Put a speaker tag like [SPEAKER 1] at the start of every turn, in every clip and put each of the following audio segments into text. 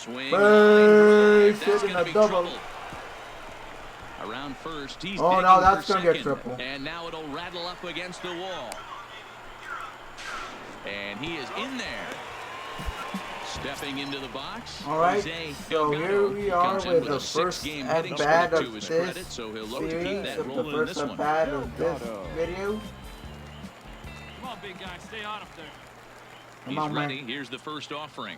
[SPEAKER 1] Swing.
[SPEAKER 2] That's going to be trouble.
[SPEAKER 1] Around first, he's
[SPEAKER 2] oh no, that's going to get triple.
[SPEAKER 1] And now it'll rattle up against the wall. And he is in there. Stepping into the box.
[SPEAKER 2] All right, so here we are with the first at-bat of this series, the first at-bat of this video.
[SPEAKER 3] Come on, big guy, stay on up there.
[SPEAKER 1] He's ready. Here's the first offering.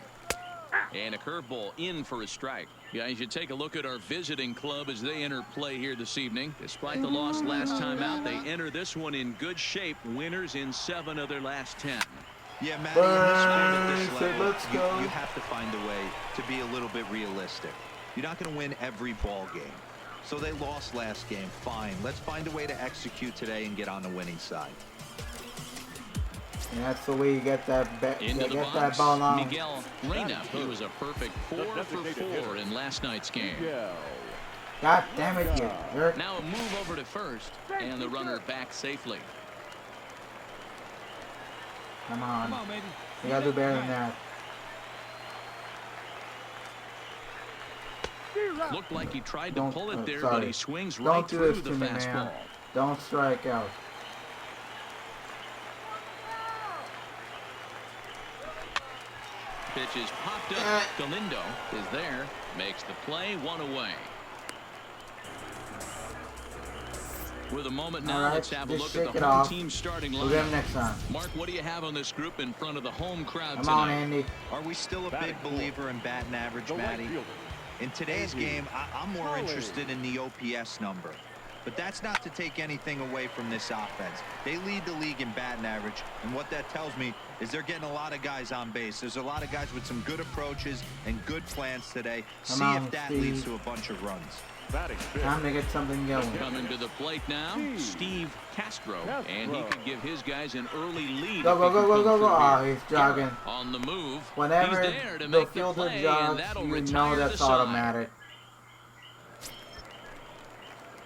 [SPEAKER 1] And a curveball in for a strike. Yeah, you should take a look at our visiting club as they enter play here this evening. Despite the loss last time out, they enter this one in good shape. Winners in 7 of their last 10.
[SPEAKER 4] Yeah, Matty, in this sport at this level,
[SPEAKER 2] let's go.
[SPEAKER 4] You have to find a way to be a little bit realistic. You're not going to win every ball game. So they lost last game. Fine. Let's find a way to execute today and get on the winning side.
[SPEAKER 2] And that's the way you get that that ball on.
[SPEAKER 1] Miguel Reyna, he was a perfect 4 for 4 in last night's game.
[SPEAKER 2] God damn it, you jerk.
[SPEAKER 1] Now a move over to first, and the runner back safely.
[SPEAKER 2] Come on,
[SPEAKER 3] baby.
[SPEAKER 2] you gotta do better than that.
[SPEAKER 1] Looked like he tried to pull it there, but he swings right
[SPEAKER 2] Don't do
[SPEAKER 1] through
[SPEAKER 2] this
[SPEAKER 1] the
[SPEAKER 2] to me,
[SPEAKER 1] fastball.
[SPEAKER 2] man. Don't strike out.
[SPEAKER 1] Pitch is popped up. Galindo is there, makes the play, 1 away. With a moment now, let's have a look at the home team starting lineup.
[SPEAKER 2] We'll get him next time.
[SPEAKER 1] Mark, what do you have on this group in front of the home crowd
[SPEAKER 2] Come
[SPEAKER 1] tonight?
[SPEAKER 2] on, Andy.
[SPEAKER 4] Are we still a big believer in batting average, Matty? In today's game, I'm more interested in the OPS number. But that's not to take anything away from this offense. They lead the league in batting average, and what that tells me is they're getting a lot of guys on base. There's a lot of guys with some good approaches and good plans today. See if that leads to a bunch of runs.
[SPEAKER 2] Time to get something going.
[SPEAKER 1] Coming to the plate now, Steve Castro, and he could give his guys an early lead.
[SPEAKER 2] Go, go, go, go, go, go. Oh, he's jogging.
[SPEAKER 1] On the move.
[SPEAKER 2] Whenever
[SPEAKER 1] he's there to
[SPEAKER 2] the
[SPEAKER 1] make
[SPEAKER 2] fielder
[SPEAKER 1] the play,
[SPEAKER 2] jogs,
[SPEAKER 1] and
[SPEAKER 2] you know that's automatic.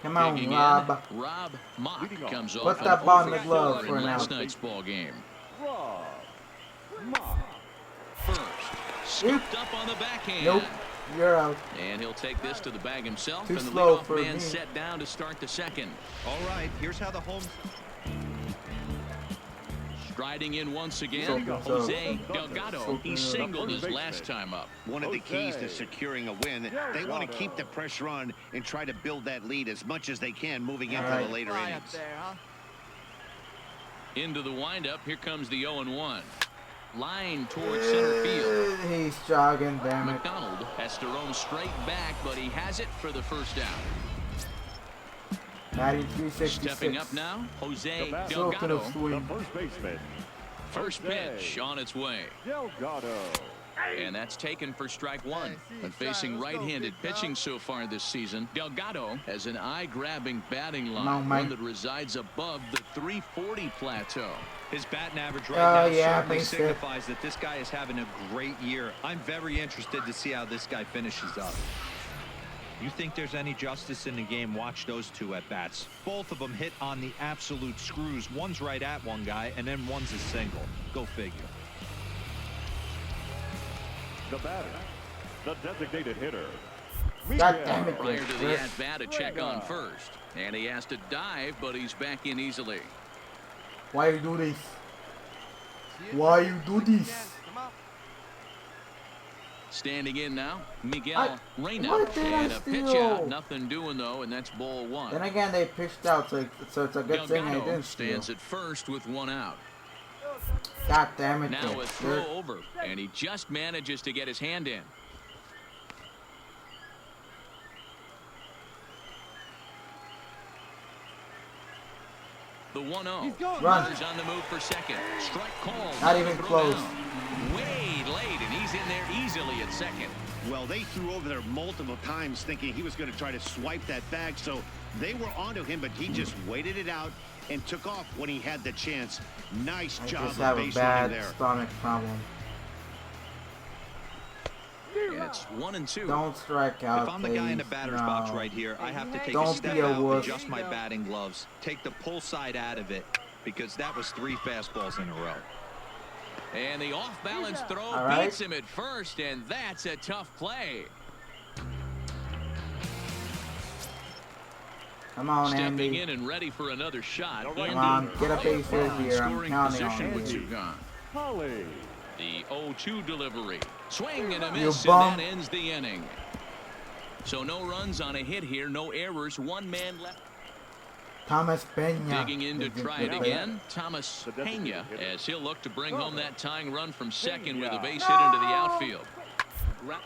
[SPEAKER 2] Come on,
[SPEAKER 1] Digging
[SPEAKER 2] Rob.
[SPEAKER 1] in, Rob Mock comes off
[SPEAKER 2] Put
[SPEAKER 1] an
[SPEAKER 2] that ball in the
[SPEAKER 1] 0 for
[SPEAKER 2] glove
[SPEAKER 1] 4
[SPEAKER 2] for
[SPEAKER 1] in
[SPEAKER 2] now.
[SPEAKER 1] last night's ball game.
[SPEAKER 3] Rob Mock.
[SPEAKER 1] First, scooped up on the backhand.
[SPEAKER 2] Nope, you're out.
[SPEAKER 1] And he'll take this to the bag himself.
[SPEAKER 2] Too
[SPEAKER 1] and the
[SPEAKER 2] slow
[SPEAKER 1] leadoff
[SPEAKER 2] for
[SPEAKER 1] man
[SPEAKER 2] me.
[SPEAKER 1] set down to start the second.
[SPEAKER 4] All right, here's how the home...
[SPEAKER 1] Striding in once again, Jose Delgado. He singled his last time up.
[SPEAKER 5] One of the keys to securing a win, they want to keep the pressure on and try to build that lead as much as they can moving into the later innings.
[SPEAKER 1] Into the windup, here comes the 0-1. Line towards center field.
[SPEAKER 2] He's jogging, damn it.
[SPEAKER 1] McDonald has to roam straight back, but he has it for the first out.
[SPEAKER 2] 93-66.
[SPEAKER 1] Stepping up now, Jose
[SPEAKER 2] So
[SPEAKER 1] Delgado.
[SPEAKER 2] swing.
[SPEAKER 3] First baseman.
[SPEAKER 1] First pitch on its way.
[SPEAKER 3] Delgado.
[SPEAKER 1] And that's taken for strike 1. And facing right-handed pitching so far this season, Delgado has an eye-grabbing batting line, one that resides above the 340 plateau.
[SPEAKER 4] His batting average right now certainly
[SPEAKER 2] sick.
[SPEAKER 4] signifies that this guy is having a great year. I'm very interested to see how this guy finishes up. You think there's any justice in the game? Watch those 2 at-bats. Both of them hit on the absolute screws. One's right at one guy, and then one's a single. Go figure.
[SPEAKER 3] The batter, the designated hitter.
[SPEAKER 2] God damn it.
[SPEAKER 1] Prior to the at-bat, a check on first. And he has to dive, but he's back in easily.
[SPEAKER 2] Why you do this? Why you do this?
[SPEAKER 1] Standing in now, Miguel Reyna. And a pitch out, nothing doing though, and that's ball 1.
[SPEAKER 2] Then again, they pitched out, so it's a good thing I didn't
[SPEAKER 1] stands
[SPEAKER 2] steal.
[SPEAKER 1] at first with 1 out.
[SPEAKER 2] God damn it.
[SPEAKER 1] Now a throw over, and he just manages to get his hand in. The 1-0. Runners on the move for second. Strike call.
[SPEAKER 2] Not even close.
[SPEAKER 1] Way late, and he's in there easily at second.
[SPEAKER 5] Well, they threw over there multiple times thinking he was going to try to swipe that bag, so they were onto him, but he just waited it out and took off when he had the chance. Nice job of base running there.
[SPEAKER 2] I just have a bad stomach problem.
[SPEAKER 1] And it's 1-2.
[SPEAKER 2] Don't strike out,
[SPEAKER 4] If I'm the guy in the batter's box right here, I have to take a step out, adjust my batting gloves, take the pull side out of it, because that was 3 fastballs in a row.
[SPEAKER 1] And the off-balance throw beats him at first, and that's a tough play.
[SPEAKER 2] Come on,
[SPEAKER 1] Stepping
[SPEAKER 2] Andy.
[SPEAKER 1] in and ready for another shot.
[SPEAKER 2] Come on, get a base hit here. I'm counting on you.
[SPEAKER 3] Holly.
[SPEAKER 1] The 0-2 delivery. Swing and a
[SPEAKER 2] You
[SPEAKER 1] miss,
[SPEAKER 2] bum.
[SPEAKER 1] and that ends the inning. So no runs on a hit here, no errors, one man left.
[SPEAKER 2] Thomas Pena.
[SPEAKER 1] Digging in to try it again. Thomas Pena, as he'll look to bring home that tying run from second with a base hit into the outfield. Right.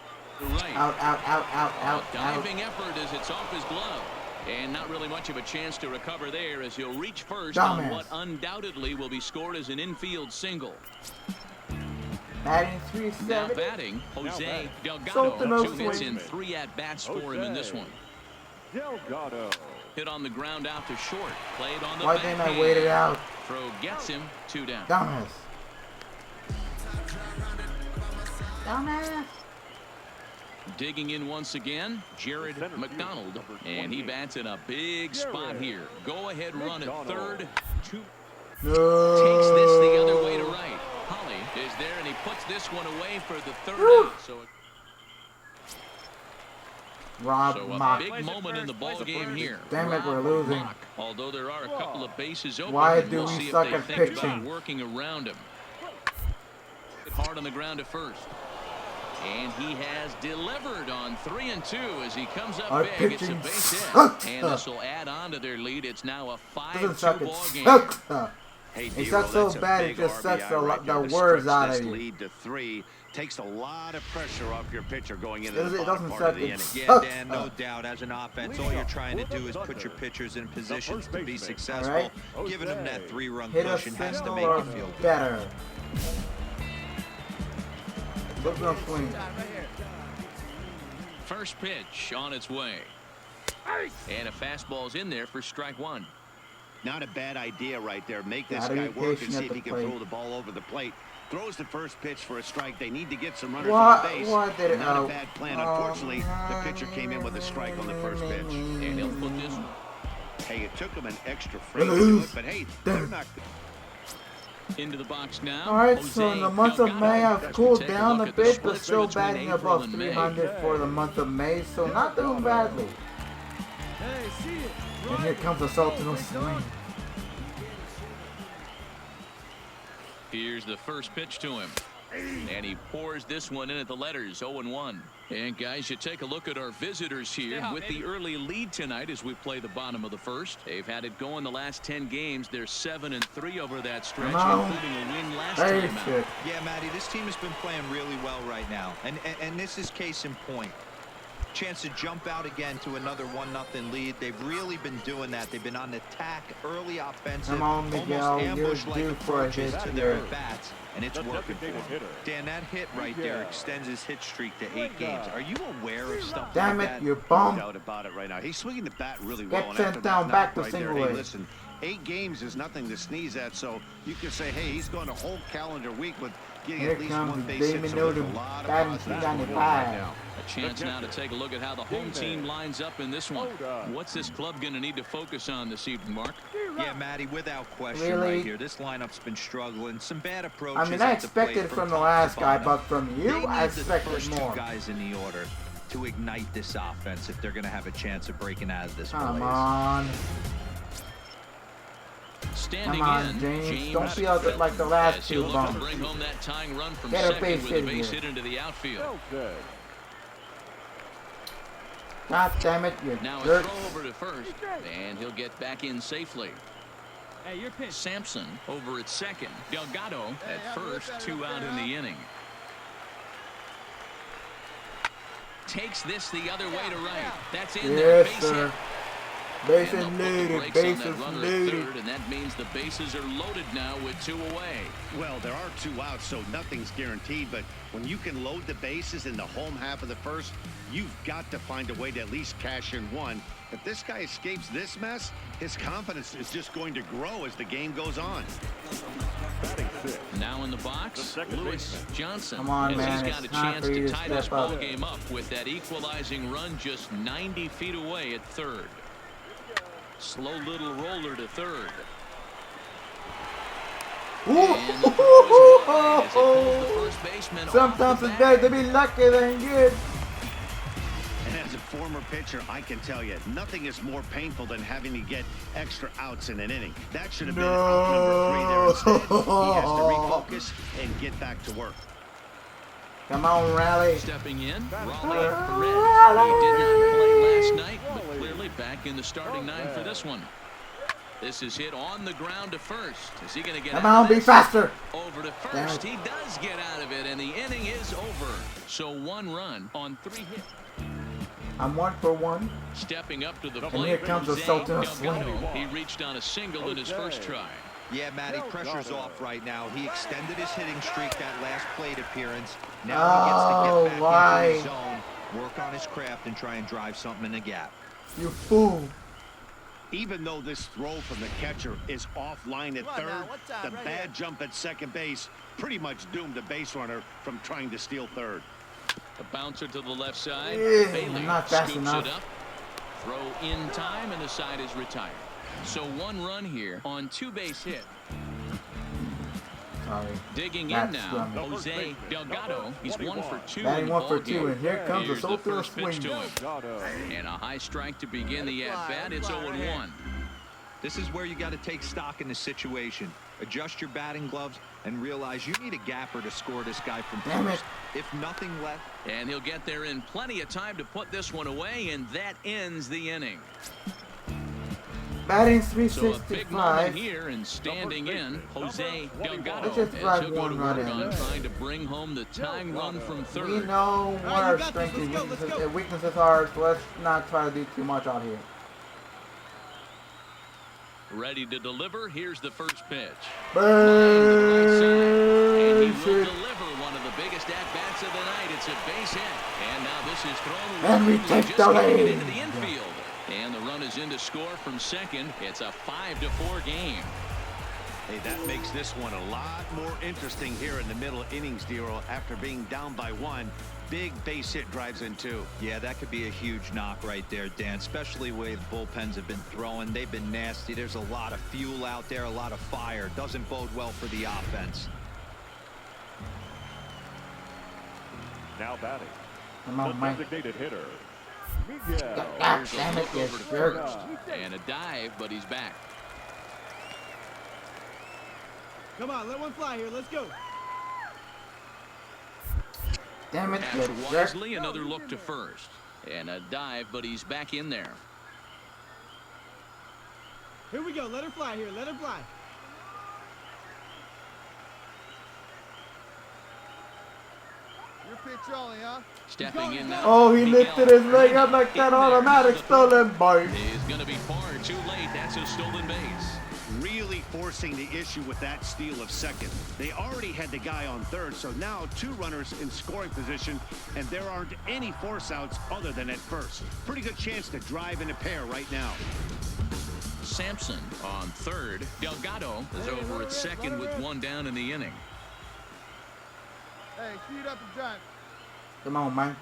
[SPEAKER 2] Out, out, out, out, out,
[SPEAKER 1] Diving effort as it's off his glove. And not really much of a chance to recover there as he'll reach first on what undoubtedly will be scored as an infield single.
[SPEAKER 2] Batting
[SPEAKER 1] Now
[SPEAKER 2] 370.
[SPEAKER 1] batting, Jose Delgado.
[SPEAKER 2] no
[SPEAKER 1] 2 hits
[SPEAKER 2] swing.
[SPEAKER 1] and 3 at-bats for him in this one.
[SPEAKER 3] Delgado.
[SPEAKER 1] Hit on the ground out to short. Played on the
[SPEAKER 2] Why didn't I
[SPEAKER 1] backhand.
[SPEAKER 2] wait it out?
[SPEAKER 1] Throw gets him, 2 down.
[SPEAKER 2] Dumbass. Dumbass.
[SPEAKER 1] Digging in once again, Jared McDonald, and he bats in a big spot here. Go-ahead run at third.
[SPEAKER 2] No.
[SPEAKER 1] Takes this the other way to right. Holly is there, and he puts this one away for the third out. So
[SPEAKER 2] Rob
[SPEAKER 1] a
[SPEAKER 2] Mock.
[SPEAKER 1] big moment in the ball game here.
[SPEAKER 2] Damn it, we're
[SPEAKER 1] Rob
[SPEAKER 2] losing.
[SPEAKER 1] Mock. Although there are a couple of bases open,
[SPEAKER 2] Why do
[SPEAKER 1] we'll
[SPEAKER 2] we
[SPEAKER 1] see
[SPEAKER 2] suck
[SPEAKER 1] if they
[SPEAKER 2] at
[SPEAKER 1] think about
[SPEAKER 2] pitching?
[SPEAKER 1] working around him. Hard on the ground at first. And he has delivered on 3 and 2 as he comes up
[SPEAKER 2] Our
[SPEAKER 1] big. It's a
[SPEAKER 2] pitching
[SPEAKER 1] base hit.
[SPEAKER 2] sucks.
[SPEAKER 1] And this will add on to their lead. It's now a
[SPEAKER 2] Doesn't suck,
[SPEAKER 1] 5-2
[SPEAKER 2] it
[SPEAKER 1] ball game.
[SPEAKER 2] sucks.
[SPEAKER 5] Hey,
[SPEAKER 2] It sucks so bad it just sucks the words out of you.
[SPEAKER 5] Lead to 3 takes a lot of pressure off your pitcher going into
[SPEAKER 2] It
[SPEAKER 5] the bottom
[SPEAKER 2] doesn't
[SPEAKER 5] part
[SPEAKER 2] suck,
[SPEAKER 5] of the
[SPEAKER 2] it
[SPEAKER 5] inning.
[SPEAKER 4] Yeah,
[SPEAKER 2] sucks.
[SPEAKER 4] Dan, no doubt. As an offense, all you're trying to do is put your pitchers in positions to be successful. Giving them that 3-run
[SPEAKER 2] Hit a
[SPEAKER 4] cushion has to
[SPEAKER 2] single
[SPEAKER 4] make
[SPEAKER 2] or
[SPEAKER 4] you feel good.
[SPEAKER 2] better. Look no swing.
[SPEAKER 1] First pitch on its way. And a fastball's in there for strike 1.
[SPEAKER 5] Not a bad idea right there. Make this
[SPEAKER 2] Gotta
[SPEAKER 5] guy
[SPEAKER 2] be
[SPEAKER 5] work and
[SPEAKER 2] patient
[SPEAKER 5] see
[SPEAKER 2] at
[SPEAKER 5] if
[SPEAKER 2] the
[SPEAKER 5] he can
[SPEAKER 2] plate.
[SPEAKER 5] throw the ball over the plate. Throws the first pitch for a strike. They need to get some runners
[SPEAKER 2] What?
[SPEAKER 5] on base.
[SPEAKER 2] What did it?
[SPEAKER 5] Not
[SPEAKER 2] Oh.
[SPEAKER 5] a bad plan. Unfortunately, the pitcher came in with a strike on the first pitch.
[SPEAKER 1] And he'll put this one.
[SPEAKER 5] Hey, it took him an extra frame to do it, but hey, they're not.
[SPEAKER 1] Into the box now.
[SPEAKER 2] Alright, so in the month of May I've cooled
[SPEAKER 1] Take a
[SPEAKER 2] down a
[SPEAKER 1] look at the
[SPEAKER 2] bit, but
[SPEAKER 1] splits
[SPEAKER 2] still
[SPEAKER 1] between
[SPEAKER 2] batting
[SPEAKER 1] April
[SPEAKER 2] above
[SPEAKER 1] and May.
[SPEAKER 2] 300 for the month of May, so not doing badly. And here comes the Sultan swing.
[SPEAKER 1] Here's the first pitch to him. And he pours this one in at the letters, 0-1. And guys, you take a look at our visitors here with the early lead tonight as we play the bottom of the first. They've had it going the last 10 games. They're 7-3 over that stretch, including a win last time out.
[SPEAKER 4] Yeah, Matty, this team has been playing really well right now. And this is case in point. Chance to jump out again to another 1-0 lead. They've really been doing that. They've been on attack, early offensive,
[SPEAKER 2] Come on, Miguel,
[SPEAKER 4] almost
[SPEAKER 2] you're
[SPEAKER 4] ambush-like
[SPEAKER 2] due for a
[SPEAKER 4] approaches
[SPEAKER 2] hit
[SPEAKER 4] to
[SPEAKER 2] here.
[SPEAKER 4] their bats, and it's working for them. Dan, that hit right there extends his hit streak to 8 games. Are you aware of stuff
[SPEAKER 2] Damn
[SPEAKER 4] like
[SPEAKER 2] it,
[SPEAKER 4] that?
[SPEAKER 2] you
[SPEAKER 5] No
[SPEAKER 2] bum.
[SPEAKER 5] doubt about it right now. He's swinging the bat really well.
[SPEAKER 2] Get
[SPEAKER 5] and
[SPEAKER 2] sent
[SPEAKER 5] after
[SPEAKER 2] down
[SPEAKER 5] that
[SPEAKER 2] back
[SPEAKER 5] knock
[SPEAKER 2] to
[SPEAKER 5] right there,
[SPEAKER 2] single
[SPEAKER 5] hey,
[SPEAKER 2] A.
[SPEAKER 5] listen, 8 games is nothing to sneeze at, so you can say, hey, he's going a whole calendar week with getting
[SPEAKER 2] Here
[SPEAKER 5] at least
[SPEAKER 2] comes
[SPEAKER 5] one base
[SPEAKER 2] Damon
[SPEAKER 5] hit. So there's a
[SPEAKER 2] Newton,
[SPEAKER 5] lot of
[SPEAKER 2] batting
[SPEAKER 5] positives
[SPEAKER 2] 295.
[SPEAKER 5] going on right now.
[SPEAKER 1] A chance now to take a look at how the home team lines up in this one. What's this club going to need to focus on this evening, Mark?
[SPEAKER 4] Yeah, Matty, without question
[SPEAKER 2] Really?
[SPEAKER 4] right here. This lineup's been struggling. Some bad approaches.
[SPEAKER 2] I mean, I
[SPEAKER 4] at the plate
[SPEAKER 2] expected
[SPEAKER 4] from
[SPEAKER 2] from the
[SPEAKER 4] top to
[SPEAKER 2] last guy,
[SPEAKER 4] bottom.
[SPEAKER 2] but from
[SPEAKER 4] They
[SPEAKER 2] you,
[SPEAKER 4] need
[SPEAKER 2] I
[SPEAKER 4] the
[SPEAKER 2] expected
[SPEAKER 4] first
[SPEAKER 2] more.
[SPEAKER 4] 2 guys in the order to ignite this offense if they're going to have a chance of breaking out of this
[SPEAKER 2] Come
[SPEAKER 4] malaise.
[SPEAKER 2] on.
[SPEAKER 1] Standing
[SPEAKER 2] Come on,
[SPEAKER 1] in,
[SPEAKER 2] James. Don't be out like the last
[SPEAKER 1] as he'll
[SPEAKER 2] two
[SPEAKER 1] look to
[SPEAKER 2] bumps.
[SPEAKER 1] bring home that tying run from
[SPEAKER 2] Get a
[SPEAKER 1] second
[SPEAKER 2] base
[SPEAKER 1] with a
[SPEAKER 2] hit
[SPEAKER 1] base
[SPEAKER 2] here.
[SPEAKER 1] hit into the outfield.
[SPEAKER 2] God damn it, you
[SPEAKER 1] Now a
[SPEAKER 2] jerk.
[SPEAKER 1] throw over to first, and he'll get back in safely.
[SPEAKER 6] Hey, your pitch.
[SPEAKER 1] Sampson over at second. Delgado at first, 2 out in the inning. Takes this the other way to right. That's in there.
[SPEAKER 2] Yes,
[SPEAKER 1] Base
[SPEAKER 2] sir.
[SPEAKER 1] hit.
[SPEAKER 2] Bases
[SPEAKER 1] And they'll put the
[SPEAKER 2] loaded,
[SPEAKER 1] brakes on
[SPEAKER 2] bases
[SPEAKER 1] that runner at
[SPEAKER 2] loaded.
[SPEAKER 1] third, and that means the bases are loaded now with 2 away.
[SPEAKER 5] Well, there are 2 outs, so nothing's guaranteed, but when you can load the bases in the home half of the first, you've got to find a way to at least cash in 1. If this guy escapes this mess, his confidence is just going to grow as the game goes on.
[SPEAKER 1] Now in the box, Lewis Johnson.
[SPEAKER 2] Come on,
[SPEAKER 1] as
[SPEAKER 2] man,
[SPEAKER 1] he's got a
[SPEAKER 2] it's time
[SPEAKER 1] chance
[SPEAKER 2] for you
[SPEAKER 1] to
[SPEAKER 2] to
[SPEAKER 1] tie this
[SPEAKER 2] step
[SPEAKER 1] ball
[SPEAKER 2] up.
[SPEAKER 1] game up with that equalizing run just 90 feet away at third. Slow little roller to third.
[SPEAKER 2] Sometimes it's better to be lucky than good.
[SPEAKER 5] And as a former pitcher, I can tell you, nothing is more painful than having to get extra outs in an inning. That should have been out number 3 there. Instead, he has to refocus and get back to work.
[SPEAKER 2] Come on, Raleigh.
[SPEAKER 1] Stepping in, Raleigh Perez. He did not play last night, but clearly back in the starting 9 for this one. This is hit on the ground to first. Is he going to get
[SPEAKER 2] Come on, be faster.
[SPEAKER 1] Over to first. He does get out of it, and the inning is over. So 1 run on 3 hits.
[SPEAKER 2] I'm 1 for 1.
[SPEAKER 1] Stepping up to the plate.
[SPEAKER 2] And here comes the Sultan of Swing.
[SPEAKER 1] He reached on a single in his first try.
[SPEAKER 4] Yeah, Matty, pressure's off right now. He extended his hitting streak that last plate appearance. Now he gets to get back into his zone, work on his craft, and try and drive something in the gap.
[SPEAKER 2] You fool.
[SPEAKER 5] Even though this throw from the catcher is offline at third, the bad jump at second base pretty much doomed the base runner from trying to steal third.
[SPEAKER 1] A bouncer to the left side.
[SPEAKER 2] Yeah,
[SPEAKER 1] Bailey
[SPEAKER 2] not fast
[SPEAKER 1] scoops
[SPEAKER 2] enough.
[SPEAKER 1] it up. Throw in time, and the side is retired. So 1 run here on 2 base hit.
[SPEAKER 2] Sorry.
[SPEAKER 1] Digging
[SPEAKER 2] That's
[SPEAKER 1] in now,
[SPEAKER 2] scummy.
[SPEAKER 1] Jose Delgado. He's 1 for 2.
[SPEAKER 2] Batting
[SPEAKER 1] in the
[SPEAKER 2] 1 for
[SPEAKER 1] ball
[SPEAKER 2] 2,
[SPEAKER 1] game.
[SPEAKER 2] and here comes the
[SPEAKER 1] Here's the
[SPEAKER 2] Sultan of
[SPEAKER 1] first pitch
[SPEAKER 2] Swing.
[SPEAKER 1] to him. And a high strike to begin the at-bat. It's 0-1.
[SPEAKER 4] This is where you got to take stock in the situation. Adjust your batting gloves and realize you need a gapper to score this guy from first. If nothing left.
[SPEAKER 1] And he'll get there in plenty of time to put this one away, and that ends the inning.
[SPEAKER 2] Batting
[SPEAKER 1] So a big moment
[SPEAKER 2] 365.
[SPEAKER 1] here, and standing in, Jose Delgado,
[SPEAKER 2] Let's just
[SPEAKER 1] as
[SPEAKER 2] drive
[SPEAKER 1] he'll go to
[SPEAKER 2] 1
[SPEAKER 1] work
[SPEAKER 2] run
[SPEAKER 1] on
[SPEAKER 2] in.
[SPEAKER 1] trying to bring home the tying run from
[SPEAKER 2] We
[SPEAKER 1] third.
[SPEAKER 2] know what our strengths and weaknesses are, so let's not try to do too much out here.
[SPEAKER 1] Ready to deliver. Here's the first pitch.
[SPEAKER 2] Burn.
[SPEAKER 1] And he will deliver one of the biggest at-bats of the night. It's a base hit. And now this is thrown.
[SPEAKER 2] And we
[SPEAKER 1] just
[SPEAKER 2] take the
[SPEAKER 1] getting it
[SPEAKER 2] lead.
[SPEAKER 1] into the infield. And the run is in to score from second. It's a 5-4 game.
[SPEAKER 5] Hey, that makes this one a lot more interesting here in the middle innings, Dero. After being down by 1, big base hit drives in 2.
[SPEAKER 4] Yeah, that could be a huge knock right there, Dan, especially the way the bullpens have been throwing. They've been nasty. There's a lot of fuel out there, a lot of fire. Doesn't bode well for the offense.
[SPEAKER 3] Now batting.
[SPEAKER 2] Come
[SPEAKER 3] The
[SPEAKER 2] on, Mike.
[SPEAKER 3] designated hitter, Miguel.
[SPEAKER 2] God damn it, you jerk.
[SPEAKER 1] And a dive, but he's back.
[SPEAKER 6] Come on, let one fly here. Let's go.
[SPEAKER 2] Damn it, you
[SPEAKER 1] After
[SPEAKER 2] jerk.
[SPEAKER 1] wisely, another look to first. And a dive, but he's back in there.
[SPEAKER 6] Here we go. Let her fly here. Let her fly.
[SPEAKER 7] Your pitch only, huh?
[SPEAKER 1] Stepping in now.
[SPEAKER 2] Oh, he
[SPEAKER 1] Miguel
[SPEAKER 2] lifted his leg up like
[SPEAKER 1] in
[SPEAKER 2] that
[SPEAKER 1] there.
[SPEAKER 2] automatic stolen base.
[SPEAKER 1] Is going to be far too late. That's a stolen base.
[SPEAKER 5] Really forcing the issue with that steal of second. They already had the guy on third, so now 2 runners in scoring position, and there aren't any force outs other than at first. Pretty good chance to drive in a pair right now.
[SPEAKER 1] Sampson on third. Delgado is over at second with 1 down in the inning.
[SPEAKER 7] Hey, speed up and jump.
[SPEAKER 2] Come on, man.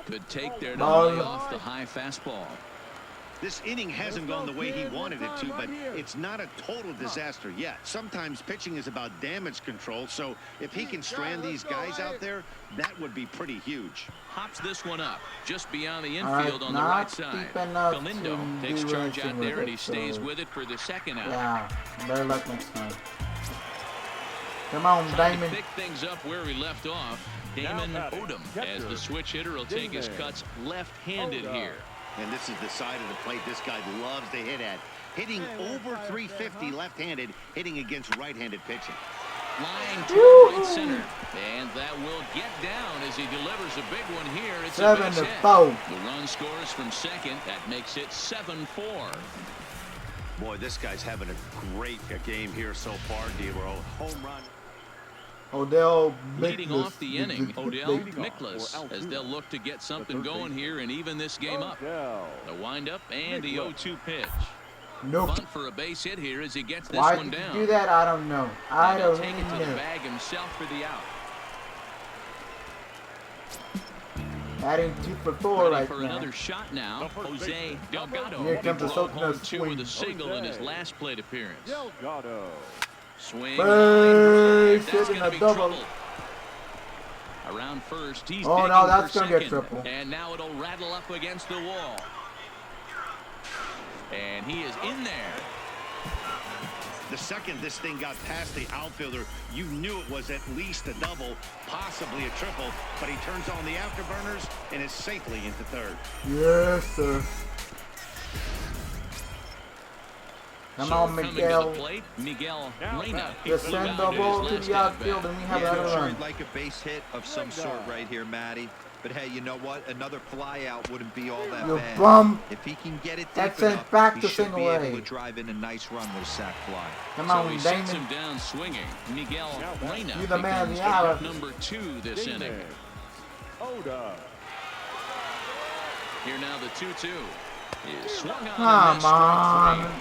[SPEAKER 1] Could take there to
[SPEAKER 2] Ball.
[SPEAKER 1] lay off the high fastball.
[SPEAKER 5] This inning hasn't gone the way he wanted it to, but it's not a total disaster yet. Sometimes pitching is about damage control, so if he can strand these guys out there, that would be pretty huge.
[SPEAKER 1] Hops this one up just beyond the
[SPEAKER 2] All right,
[SPEAKER 1] infield on the
[SPEAKER 2] not
[SPEAKER 1] right side.
[SPEAKER 2] deep enough
[SPEAKER 1] Galindo
[SPEAKER 2] to
[SPEAKER 1] takes
[SPEAKER 2] do
[SPEAKER 1] charge
[SPEAKER 2] anything
[SPEAKER 1] out there,
[SPEAKER 2] with
[SPEAKER 1] and he
[SPEAKER 2] it,
[SPEAKER 1] stays
[SPEAKER 2] so-
[SPEAKER 1] with it for the second out.
[SPEAKER 2] Yeah, better luck next time. Come on,
[SPEAKER 1] Trying to
[SPEAKER 2] Damon.
[SPEAKER 1] pick things up where he left off. Damon Odom, as the switch hitter, will take his cuts left-handed here.
[SPEAKER 5] And this is the side of the plate this guy loves to hit at. Hitting over 350 left-handed, hitting against right-handed pitching.
[SPEAKER 1] Flying to right center. And that will get down as he delivers a big one here. It's a base hit.
[SPEAKER 2] 7-4.
[SPEAKER 1] The run scores from second. That makes it 7-4.
[SPEAKER 5] Boy, this guy's having a great game here so far, D-Row. Home run.
[SPEAKER 2] Odell
[SPEAKER 1] Leading
[SPEAKER 2] Mickless.
[SPEAKER 1] off the inning, Odell Mickless, as they'll look to get something going here and even this game up. The windup and the 0-2 pitch.
[SPEAKER 2] Nope.
[SPEAKER 1] Bunt for a base hit here as he gets this
[SPEAKER 2] Why
[SPEAKER 1] one
[SPEAKER 2] did
[SPEAKER 1] down.
[SPEAKER 2] you do that? I don't know. I
[SPEAKER 1] And he'll
[SPEAKER 2] don't
[SPEAKER 1] take it to the
[SPEAKER 2] know.
[SPEAKER 1] bag himself for the out.
[SPEAKER 2] Batting 2 for 4
[SPEAKER 1] Ready
[SPEAKER 2] right
[SPEAKER 1] for
[SPEAKER 2] now.
[SPEAKER 1] another shot now. Jose Delgado.
[SPEAKER 2] Here comes the
[SPEAKER 1] Blow
[SPEAKER 2] Sultan
[SPEAKER 1] home
[SPEAKER 2] of
[SPEAKER 1] 2
[SPEAKER 2] Swing.
[SPEAKER 1] with a single in his last plate appearance.
[SPEAKER 3] Delgado.
[SPEAKER 1] Swing.
[SPEAKER 2] Base,
[SPEAKER 1] That's
[SPEAKER 2] hitting
[SPEAKER 1] gonna
[SPEAKER 2] a
[SPEAKER 1] be
[SPEAKER 2] double.
[SPEAKER 1] trouble. Around first, he's
[SPEAKER 2] Oh
[SPEAKER 1] digging
[SPEAKER 2] no, that's
[SPEAKER 1] for
[SPEAKER 2] gonna get
[SPEAKER 1] second.
[SPEAKER 2] triple.
[SPEAKER 1] And now it'll rattle up against the wall. And he is in there.
[SPEAKER 5] The second this thing got past the outfielder, you knew it was at least a double, possibly a triple, but he turns on the afterburners and is safely into third.
[SPEAKER 2] Yes, sir. Come on,
[SPEAKER 1] coming to
[SPEAKER 2] Miguel.
[SPEAKER 1] the plate, Miguel Reyna.
[SPEAKER 2] Just send the ball to the outfield and we have another
[SPEAKER 4] Sure,
[SPEAKER 2] run.
[SPEAKER 4] I'd like a base hit of some sort right here, Matty. But hey, you know what? Another fly out wouldn't be all that
[SPEAKER 2] You
[SPEAKER 4] bad.
[SPEAKER 2] bum.
[SPEAKER 4] If he can get it deep
[SPEAKER 2] That's sent
[SPEAKER 4] enough,
[SPEAKER 2] back
[SPEAKER 4] he
[SPEAKER 2] to
[SPEAKER 4] should be
[SPEAKER 2] single
[SPEAKER 4] able
[SPEAKER 2] A.
[SPEAKER 4] to drive in a nice run with a sac fly.
[SPEAKER 2] Come
[SPEAKER 1] So
[SPEAKER 2] on,
[SPEAKER 1] he sets
[SPEAKER 2] Damon.
[SPEAKER 1] him down swinging. Miguel Reyna
[SPEAKER 2] You the man of
[SPEAKER 1] becomes
[SPEAKER 2] the hour.
[SPEAKER 1] number 2 this inning.
[SPEAKER 3] Oda.
[SPEAKER 1] Here now the 2-2 is swung on. and
[SPEAKER 2] Come
[SPEAKER 1] missed strike
[SPEAKER 2] on.
[SPEAKER 1] 3.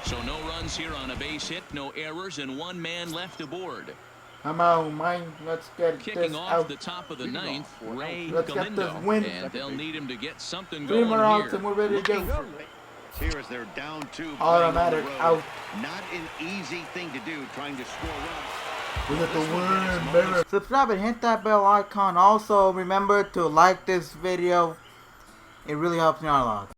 [SPEAKER 1] So no runs here on a base hit, no errors, and one man left aboard.
[SPEAKER 2] Come on, man. Let's get
[SPEAKER 1] Kicking
[SPEAKER 2] this
[SPEAKER 1] off
[SPEAKER 2] out.
[SPEAKER 1] the top of the ninth, Ray
[SPEAKER 2] Let's get this
[SPEAKER 1] Galindo,
[SPEAKER 2] win.
[SPEAKER 1] and they'll need him to get something
[SPEAKER 2] 3
[SPEAKER 1] going
[SPEAKER 2] more outs
[SPEAKER 1] here.
[SPEAKER 2] and we're ready to go.
[SPEAKER 5] Here as they're down 2.
[SPEAKER 2] Automatic
[SPEAKER 5] playing on the
[SPEAKER 2] out.
[SPEAKER 5] road. Not an easy thing to do, trying to score runs.
[SPEAKER 2] We got the win, baby. Subscribe and hit that bell icon. Also, remember to like this video. It really helps me out a lot.